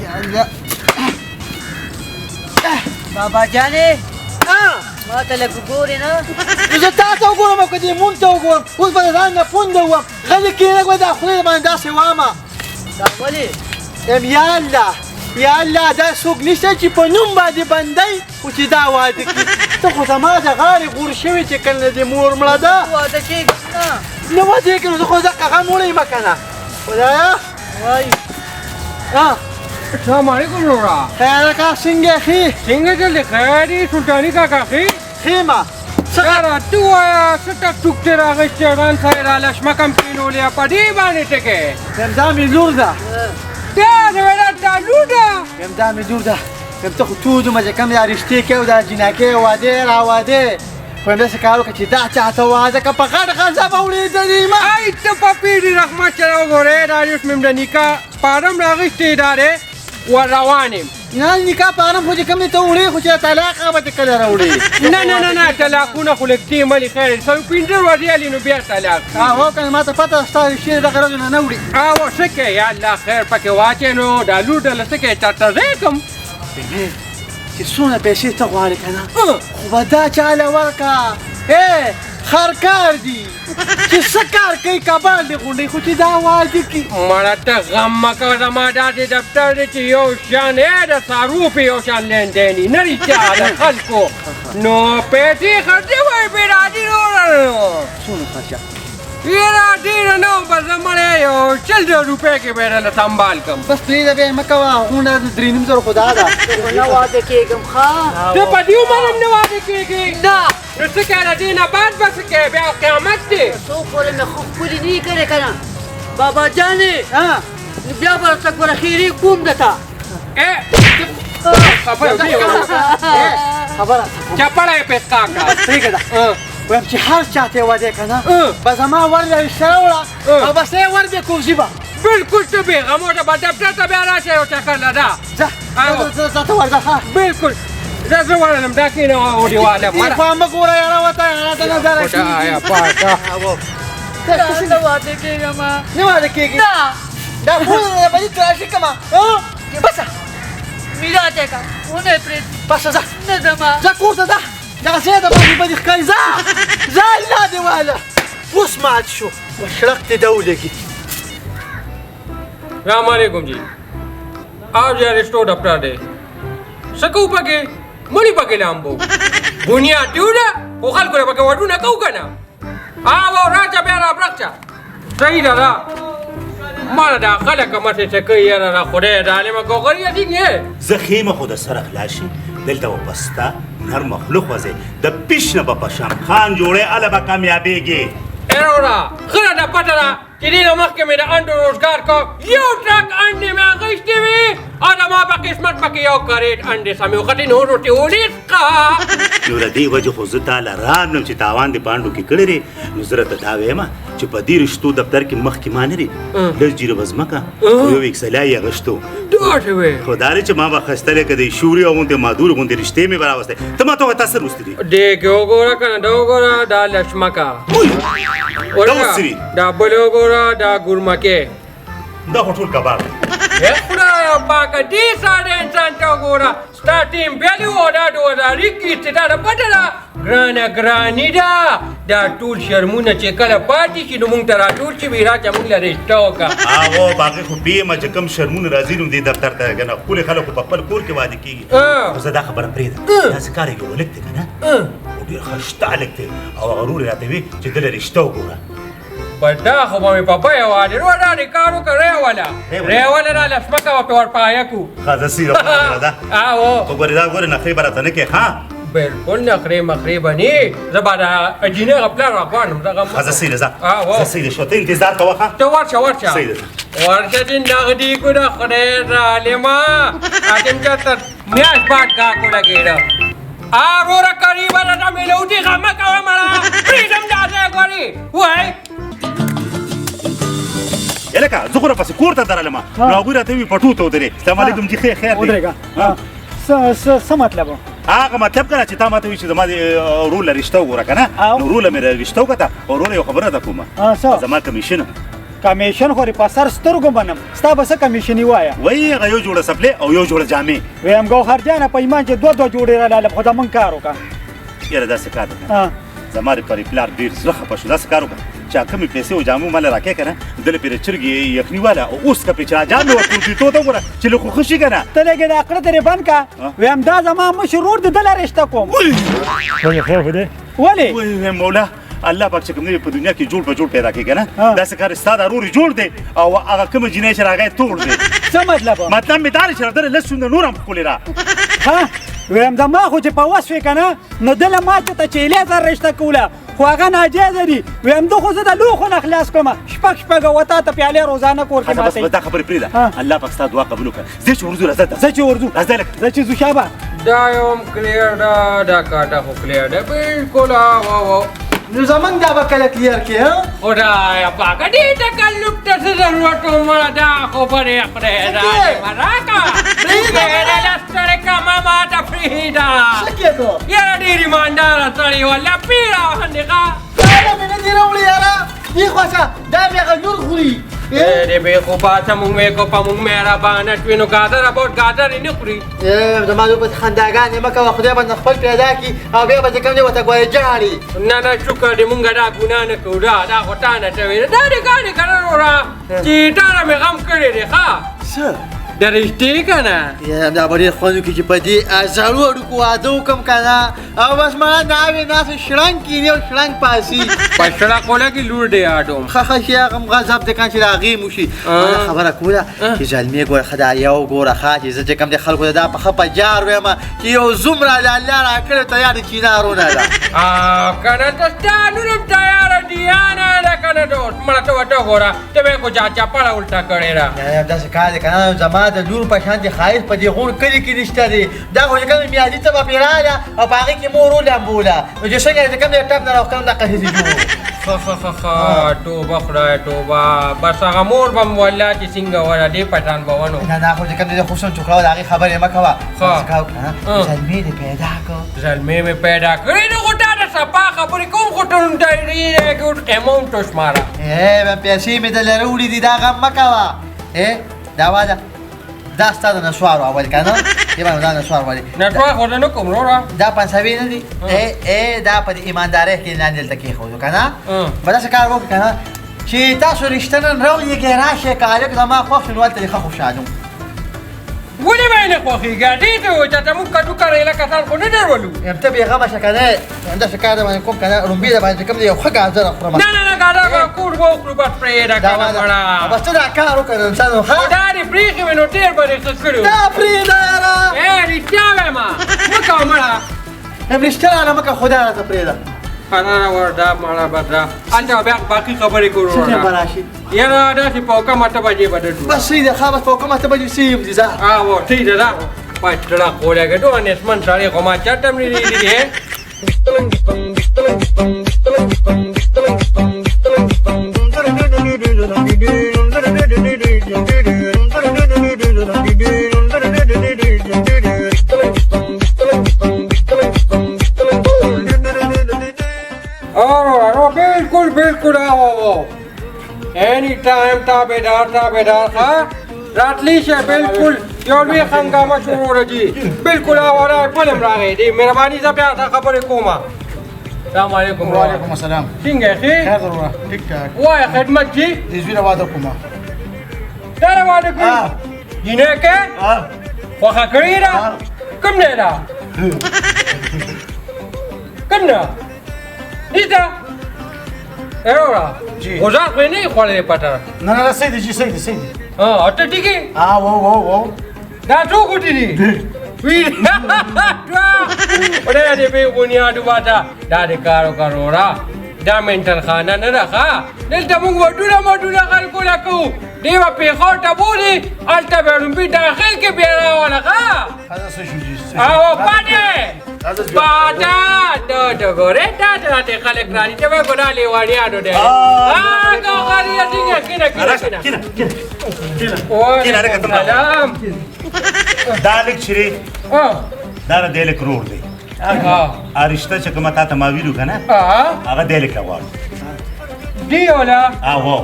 الله بابا جانې ما ته لږ وګورې نه زه تا ته وګورم او که دې مونږ ته وګورم اوس به د ځان نه پونده وم غلي کښېنه ګوره دا خولې باندې داسې وامه دا ولې یا الله یا الله دا څوک نشته چې په نوم باندې بندی خو چې دا واده کړي ته خو زما د غاړې غور شوې چې کله دې مور مړه ده واده کېږم نه نه واده کړو زه خو دقه غم وړی مه که نه خدایه وایي السلام علیکم نورا خیر کا څنګه ښې څنګه جلدی خیر دی سلطاني کاکا ښې ښېمه یاره ته ووایه څه ټک ټوک دې راغېستې ډان صاحب را لشمکم کېنولې په دې باندې ټکې دا مې لور ده دا د ولاد دا لور ده دا مې لور ده ته خو تود ومه چې کوم دا رشتې کوي دا جنکۍ واده را واده خو همداسې کار وکړه چې دا چاته واده که په غټ غضب اورېدلې ما ای ته په پیډي رحمت سره وګورې دا اوس مې د نکاح پارم راغېستې دا دی ور روان یم نه نکاح پارم خو چې کوم دې ته وړې خو چې طلاق هغه به دې کله راوړې نه نه نه نه طلاقونه خو لږ تېملې خیر سل پنځه ورځې هلې نو بیا طلاق هو که ما ته پته ستا رشتې دغه ورځو نه نه وړي او څه کوې یا الله خیر پکې واچې نو دا لور ډله څه کوې چېرته ځې کوم چې څومره پیسې ته غواړې که نه خو به دا چاله ورکړه خرکار دي چې څه کار کوي کبال دې غونډوي خو چې دا واده کړي مړه ته غم مه کوه زما داسې دفتر دی چې یو شان د څاروو په یو شان لیندیني نه رښتیا د خلکو نو پیسې خرڅې وایي برادي نوره څومره خرچه یاره ډېره نه وه بس زه مړی یو 100 روپۍ کې به یې درله سنبال کړم بس پرېږده بیا یې مه کوه غونډه د 3.5 خو دا ده خو نه واده کېږم ښه ته په دې عمر هم نه واده کېږې نه نو څه کوې د دې نه بعد به څه کوې بیا قیامت دی څو پورې مې خو ښکلي نه یې کړې که نه بابا جانې نو بیا به ورته ګوره خیرې کوم درته خبره چپړه یې پسکا کړه پرېږده ویم چې هر چاته یې واده که نه به زما ور له رشته راوړه او بس یې ور بې کوزي به بلکل ته بېغمو ته به دفتر ته بیا راشه یو چکر له دا ځه ته ورځه ښه بلکل زه ورلم دا کښېنه اوډیواله دې خوا مه ګوره یاره ورته راته نظره خدایه پاکه نه واده کېږم نه واده کېږي نه دا پوله ده به دې تراشي کړمه بسه میراث یې که ونه یې پرېږدي بسه ځه نه ځمه ځه کور ته ځه دغه ځای د باندې به دې ښکاري ځه ځه الله دې واله اوس مات شو مشرق دې ده ولګي السلام علیکم جی آپ جو رشتو دفتر دے سکو پکې مړی پکې لامبو دنیا ټیوډه خو خلکو نه پکې وډونه کوو که نه او راځه بیا راپرخچه صحیح ده دا ماله دا خلک مټې څه کوي یاره دا خدای د عالمه ګوغري دي نه زه خیمه خو د سره خلاص شي دلته به بسته نر مخلوق وځې د پیش نه به په شام خان جوړې هله به کامیابېږي ایروړه ښه ده پته ده چې دې نه مخکې مې د انډو روزګار کو یو ټرک انډې مې اخیستې وې او د ما په قسمت پکې یو کریټ انډې سمې وختې نو روټې ولیسقه نو د دې وجې خو زه تاله رانم چې تاوان دې پانډو کې کړی دی نو زه راته دا وایم چې په دې رشتو دفتر کې مخکې ما نه دی لږ جیره به ځمکه یو ویکسلا یې اغوښتو داسې وې خو دا دی چې ما به اخیستلی که د شوري او غوندې مادور غوندې رشتې مې به راوستی ته ما ته وایه تا څه لوستي دي دې کې وګوره که نه دا وګوره دا لشمکه اوسري دا بل وګوره دا ګورمکې دا خو ټول کباب دی خدایا پاکه دې ساده انسان ته وګوره ستا ټیم بیالي و دا 2021 چې دا ده پته ده ګرانه ګراني ده دا ټول شرمونه چې کله پاتې شي نو مونږ ته راټول شي وي راځه مونږ له رشته وکړه هغه باقي خو پیمه چې کوم شرمونه راځي نو دې دفتر ته که نه ښکلي خلکو په خپل کور کې واده کېږي خو زه دا خبره پرېږدم داسې کار یې ولک دی که نه او ډېر ښایسته هلک دی او هغه ورور یې راته وي چې ده له رشته وګوره په دا خو به مې په بیه واده نو دا دې کار وکړه ریوله را لشمکه ورته ورپایه کړو ښه زه سیره خبره ده او خو ګورې دا ګورې نخرې به راته نه کوې ښه بلکل نخرې مخرې به نه زه به د اجینې هغه پلار راغواړم دغه ښه زه سیره ځه او زه سیره شو ته انتظار کوه ښه ته ورشه صحیح ده ورشه چې نغدي کړه خدای ظالمه حاکم چېرته میاشت بعد کار ولګېده وروره قریبه درته میلوټي غمه کوه مړه پرېږدم دا ځای ګورې وایي لکه زه خو راپسې کور ته درلم نو هغوی راته وي پټو ته ودرې السلام علیکم جي خیر دی ودرېږه څه مطلب هغه مطلب که نه چې تا ماته وایي چې زما د ورور له رشته وګوره که نه نو ورور له مې رشته وکړه او ورور یو خبره ده کومه زما کمیشن کمیشن خو په سر سترګو منم ستا به څه کمیشني وایه وای هغه یو جوړه سپلې او یو جوړه جامې ویم ګوهر جانه په ایمان چې دوه جوړې رالاله خو زمونږ کار وکړه یاره داسې کار وکړه زما د پرې پلار ډېر زړه خفه شو داسې کار وکړه چې کمې پیسې او جامې ماله راکې که نه دله پرې چرګې یخني واله او اوس که پرې چې جامې ورکړو تو ته وګوره چې له خوښه شي که نه ته لږې د عقله ترې بند که ویم دا زما مشر ورور دی دله رشته کوم ولې وای مولا الله پاک چې کوم دی په دنیا کې جوړ په جوړ پیدا کړي که نه داسې کار ستا د ورور جوړ دی او هغه کومه جینۍ چې راغی توړ دی څه مطلب مطلب مې دا دی چې راته لس سونده نور هم ښکلې را ها ویم د ما خو چې په وس وې که نه نو دله ما ته چیلې سره رشته کوله خو هغه ناجیزه دي ویم ده خو زه د لوښو نه خلاص کړم شپږ اوته ته پیالې روزانه کور کې بس دا خبرې پرېږده الله پاک ستا دعا قبول وکړه زه چې ورځو راځه زه چې ورځو راځه لږ زه چې ځو شابه دا یو هم کلیر ده دا کاټه خو کلیر ده بلکل نو زمونږ دا به کله کلیر کې ها خدایا پاکه دې تکلف ته څه ضرورت و مړه دا خبرې خدای دا راکه پرېږده لستړې کمه ماته پرېږده څه کېدو یاره ډېر ایمانداره سړی وله پیره وهندې ښه دا مې نه دي راوړي یاره دې خوښه دا بیا هغه نور خوري ډېرې بېخوباته مونږ وېکوپه مونږ مهربانه وي نو ګادره بوټ ګادر یې نه خوري زما د اوبه خنداګانې مه کوه خدای به نه خپل پیدا کړي او بیا به چې کوم دی ورته ګویې جاړي نه نه شکر دې مونږ دا ګناه نه کوو دا خو تا نه شوې ده دا دې ګاډې که نه وروره چې ټاره مې غم کړی دی ښه څه د رښتې که نه دا به ډېر خوند وکړي چې په دې زړو اړیکو واده وکړم که نه او بس مړه ناوې ناسې شړنګ کیني او شړنګ پاسي په شړقوله کې لور دی اډوم ښه ښه شي هغه هم غضب دی که چې د هغې مو شي ما خبره کوله چې زلمې ګوره ښه دا یو ګوره ښه چې زه چې کوم دی خلکو ته دا په ښه په جار وایم چې یو زومره د الله راکړی تیار د چینارونه ده که نه ته ستا لور هم تیاره دیانه ده که نه دوست مړه ته ورته ګوره ته به یې خو چاپړه الټه کړې ده داسې کار دی که نه زما د لور په شان دي ښایست په دې غونډ کلي کې نشته دی دا خو چې کوم میادي ته به پرې راغله او په هغې کې مور ولمبوله نو چې څنګه چې کوم دی ټپ نه راوښکم دقه هسې جوړ توبه خدای توبه بس هغه مور به م والله چې څنګه وره دې پټان به ونو نه دا خو چې کوم دی د حسن چوکړه و د هغې خبرې مه کوه زلمې دې پیدا کړ زلمې مې پیدا کړې نو خو تا د صفا خبرې کوم خو ټول اماونټ وشماره پیسې مې دله راوړي دي دا غم مه کوه دا واده دا ستا د نسوارو اول که نه ایمان دا نسوار ولې نسوار خو نه کوم وروره دا پنسوي نه دي دا په دې ایماندارۍ کې لاندې دلته کېښودو که نه به داسې کار وکړو که نه چې تاسو رشته نن راوړي کې راشئ که هلک زما خوښ شو نو هلته دې ښه خوشحالم ولې به یې نه خوښېږي دې ته وایي چې ته مونږ کډو کریله کسان خو نه درولو ته بېغمه شه که نه همداسې کار د باندې کوم که نه رومبې د باندې کوم دی یو ښه ګازره خورم نه نه نه ګاډه به کور به وخورو بس پرېږده که نه مړه بس ته دا کار وکړه نو انسان نو ښه دا دې پرېښې وې نو ډېر به دې ښه کړي دا پرېږده یاره رښتیا وایم مه کوه مړه رښتیا رانه مه کوه خدای راته پرېږده خنانه ورده مړه بدره هلته بیا باقي خبرې کوو څه به راشي یاره داسې په کوم اته بجې به ډډو بس صحیح ده ښه بس په کوم اته بجې سیم دي ځه او ټیک ده دا پټړه کوله ګټو انسمن سړی خو ما چاته مې لیدلی هې बिल्कुल बिल्कुल आओ एनी टाइम ताबेदार हाँ रातली से बिल्कुल जो भी हंगामा शुरू हो रही बिल्कुल आओ रहा है पलम रहा है दी मेहरबानी से प्यार था खबर कोमा السلام عليكم وعليكم السلام څنګه ښې خیر ضروره ټیک ټاک وایه خدمت جي دې زوی نه واده کومه دا نه واده کوي جینۍ کې خوښه کړې ده کوم دی ده کوم ده نشته اروړه غوزار خو یې نه یې خوړلی پټه نه نه صحیح دی جی صحیح دی صحیح دی اته ټیکې وو دا څو ګوتې دي خدای دې بې بنیادو باته دا دې کار وکړوره دا منټل خانه نه ده ښه دلته موږ وډونه خلکو له کوو دې به پېښور ته بولي هلته به لومبي داخل کې بیا راوله ښه او پاټې پاټه ته ګورې دا راته خلک رالي ته به ګناه لیوانیانو دی ګوغریا څنګه کینه سلام دا لږ چیرې دا د دې لږ رور دی رشته چې کومه تا ته ما ویلو که نه هغه دی لږ له غواړو دی ولا هو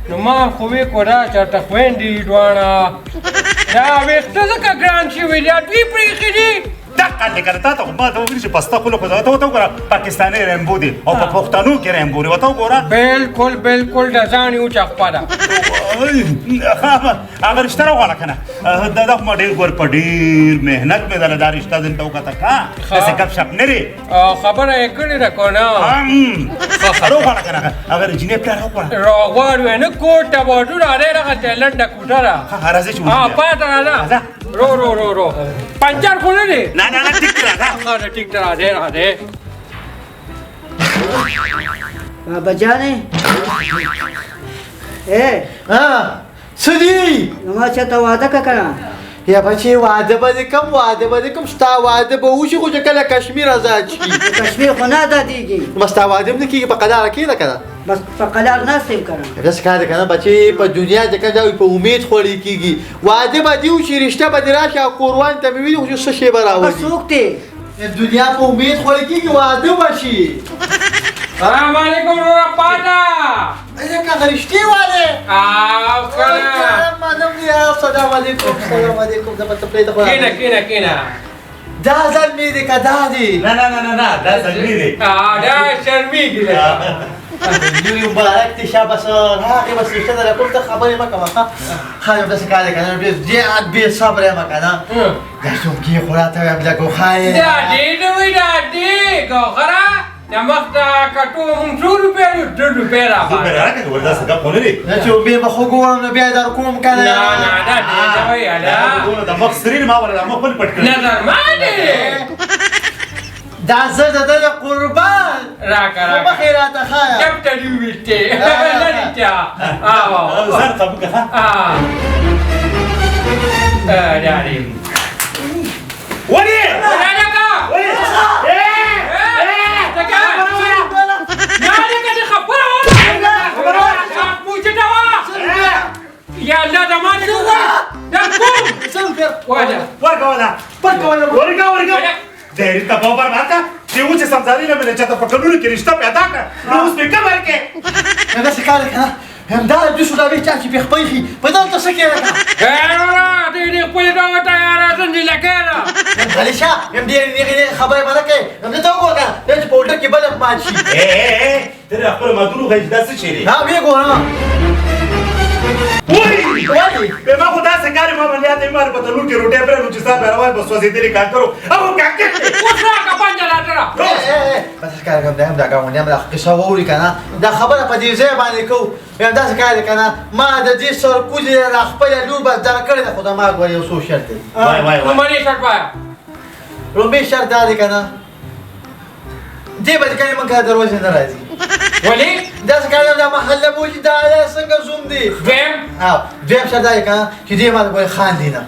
نو ما خو وی کودا چرته خويندې دواړه دا وخته ځکه ګران شوي دي دوی پرېښي دي دقه دې کنه تا ته ما ته ویل چې پستا خو له ته وګوره پاکستاني رمبو دي او په پښتنو کې رمبو دي وته وګوره بالکل د ځان یو چخپا ده هغه رشته راغله کنه دا خو ما ډېر ګور په ډېر مهنت مې دا رشته دلته وکړه کا څه گپ شپ نه لري خبره یې کړې ده که نه راغله کنه هغه رجینې پلار وکړه راغواړ نه کوټ ټباټو راځي دغه ټیلنټ کوټه را راځي چې پاته راځه رو پنچر خو نه دی نه ټیک راځه ټیک راځه بابا جانې څه دي ما چاته واده که کنه یا بچې واده به دې کوم ستا واده به وشي خو چې کله کشمیر آزاد شي کشمیر خو نه آزادېږي بس ستا واده هم نه کېږي په قلاره کښېنه که نه بس په قلار ناست یم کنه داسې کار دی که نه بچې په دنیا چې کوم ځای په امید خوړل کېږي واده به دې وشي رشته به دې راشي او کوروان ته مې ویلي خو چې څه شی به هغه راولي څوک دی دنیا په امید خوړل کېږي واده به شي سلام علیکم رورا پاتا که رشتې واده او کنه منم یا سلام علیکم زه به ته پرېږده خو کینه دا ځل مې دی که دا دی نه دا زلمی دی دا شرمیږي لوی مبارک دی شابسان هغې بس رشته داره کوم ته خبرې مه کوه ښه یو داسې کار دی که نه ډېر زیات بې صبره یم که نه دا څومکې خو راته ویم لږ وښایې دا دې نه وي دا دې ګوخره د مخ ته کټو مونږ څو روپۍ لرو 2 روپۍ راغله راکړه ورته څه ګپ خو نه دی نه چې اوبې به خو ګورم نو بیا یې در کوم که نه نه دا دې ته وایي هله د مخ سرین ما ولا د مخ پل پټ کړی نظر ما دی دا زه د ده د قربان راکه خو مخې راته ښایه جب ته دې وویلتې نه دي چا ځان قبول کړه دا دی ولې یا الله د ما دا ورکا دېری ته په بار ماته چې و چې سمزاري نه مې چاته په کډونو کې رشته پیدا کړه نو اوس مې کمر کې داسې کار دی که نه همدا دوی شو دا چا چې پې خپیخي په دلته څه کېده دې خپلې ډوه تیاره زندې لکېده غلی شه هم دې خبرې به نه کوې هم دې ته وګوره که دا چې په هوټل کې بل مات شي ته خپل مدرو غږ دا څه شی دی ویې ګوره ولې ما خو داسې کار ما باندې یاد مار په تلو کې روټه پرې چې صاحب راوای بس وځېدلې کار کرو او کاکټ اوس راکه پنجه راټره بس کار کوم دا هم دا ګاونډیان به دا قصه واوري که نه دا خبره په دې ځای باندې کوو هم داسې کار دی که نه ما د دې سرکوزې د خپله لور به دغه کړې ده خو د ما ګورې یو څو شرط دی لومړی شرط وایه لومړی شرط دا دی که نه دې به د کلي موږ کله دروازې نه راځي ولې داسې کار دا محله به وشي دا څنګه زوم دی دویم شرط دا دی که نه چې دې ما ته ګورې خاندي نه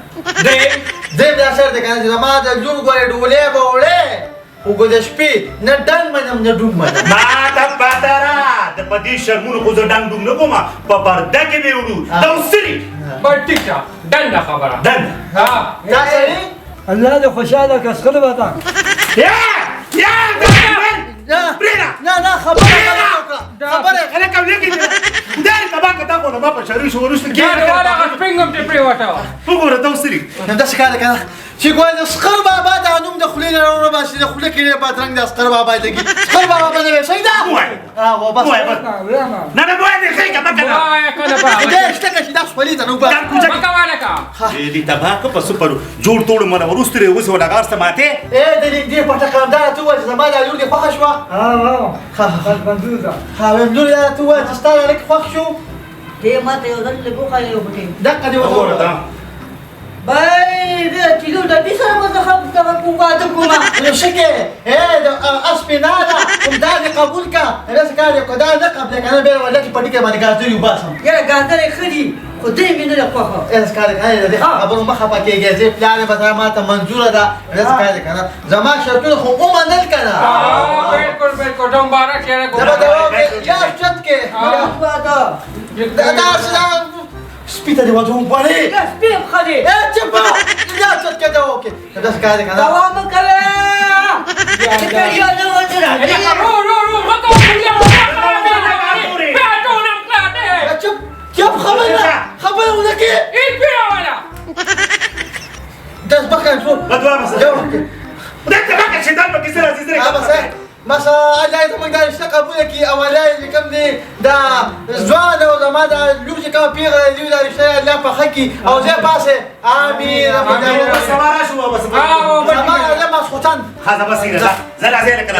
دریم دا شرط دی که نه چې زما د لور ګورې ډولۍ به وړې خو ګو د شپې نه ډنګ منم نه ډوم منم ما ته پته را د په دې شرمونو خو زه ډنګ ډوم نه کوم په برده کې مې وړو دا اوسري بس ټیک ده دنده خبره دنده دا سړي الله دې خوشاله کړه سخره وته نه خبره انا کوم لګي دا تبا کته کو ما په شری شو ورسته دا والا غسپینګم ته پری وټاوه وګوره دا اوسري دا څه کار دی که نه چې ګوره د سخر بابا دا نوم د خولې نه راوړه باسي د خوله کې یې بادرنګ د سخر بابا لګي سخر بابا به نه وي صحیح ده بس نه وای دې ښه کته کنه وای کنه دې شته که چې دا خولې ته نو به مکه والا کا دې تبا کو په سپرو جوړ توړ مله ورسته اوس ولا غارسته ماته دې پټه کاندار ته وایي زما دا لور دې خوښه شوه بندور دا ته وایي چې ستا لږ خوښ شو دې ما ته یو ځل لږ وښایه یو بوټی دقه دې وګوره بای دې کیلو د دې سره به زه دغه کوم واده کوم نو څه کې د اسپیناله همدا دې قبول کا داسې کار دی که دا نه قبله که نه بیا ولا کې پټي کې باندې ګازرې وباسم یاره ګازرې ښه دي خو دې مې نه ده خوښه داسې کار دی که نه د دې خبرو مخه په کېږي زه پلار یم بس ما ته منظوره ده داسې کار دی که نه زما شرطونه خو ومنل که نه بالکل ډم بارک یاره زه به دوا وکړې یا چت کې دا سپي ته دې واده وغواړې سپي هم ښه دی چپ یا چت کې دوا وکړې داسې کار دی که نه دوا مه کوې یا نه ونه راځي رو مکه خبره ولكن ايه فيها ولا ده بقى شو بدوا بس ده انت بقى شيطان بك يصير عزيزي بس بس الله يتمنى ده اشتكى ابوك او لا اللي كم دي ده زوانا ولا ما ده لوجي كم بيغا اللي ده الشيء لا فخكي او زي باسه امين بس ما شو بس ما لما سخطان هذا بس كده زل زي لك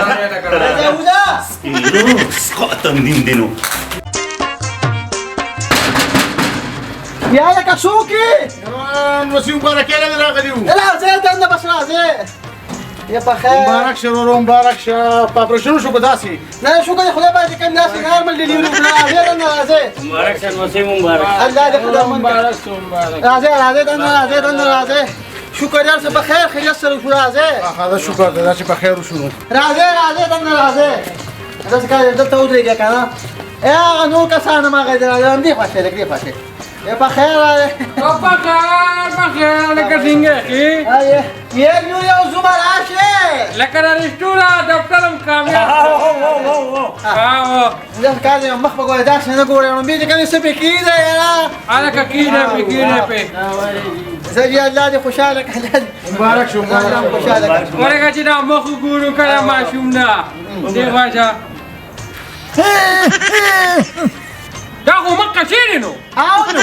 يا ولا سقط من دينه يا لك سوكي مسيو مبارك يا لا غليو لا زي ده انا بس لا زي يا بخير مبارك شرورو مبارك بابا شو بداسي لا شو قال خدا بعد كم ناس نارمل اللي يقولوا لا زي انا زي مبارك سن وسيم مبارك الله يخليك مبارك لا زي انا زي شو كدار سبا خير خير يسر شو رازي هذا شكر ده شي بخير وشنو رازي انا رازي هذا كان ده تودري كان يا نو كسانه ما غير دي فاشل دي فاشل يا بخير بخير لك دينجي ايه يا نو يا زمراشي لك الريستورا دكتور كاميا ده كان يوم مخبق ولا داش انا اقول انا بيجي كان يسبي كده يا على كينا بي زي الله دي خوشالك حلال مبارك شو مبارك خوشالك ورقة جدا مخو قولوا كلام ما شومنا دي غاشا داخو مكة شيرينو عاونو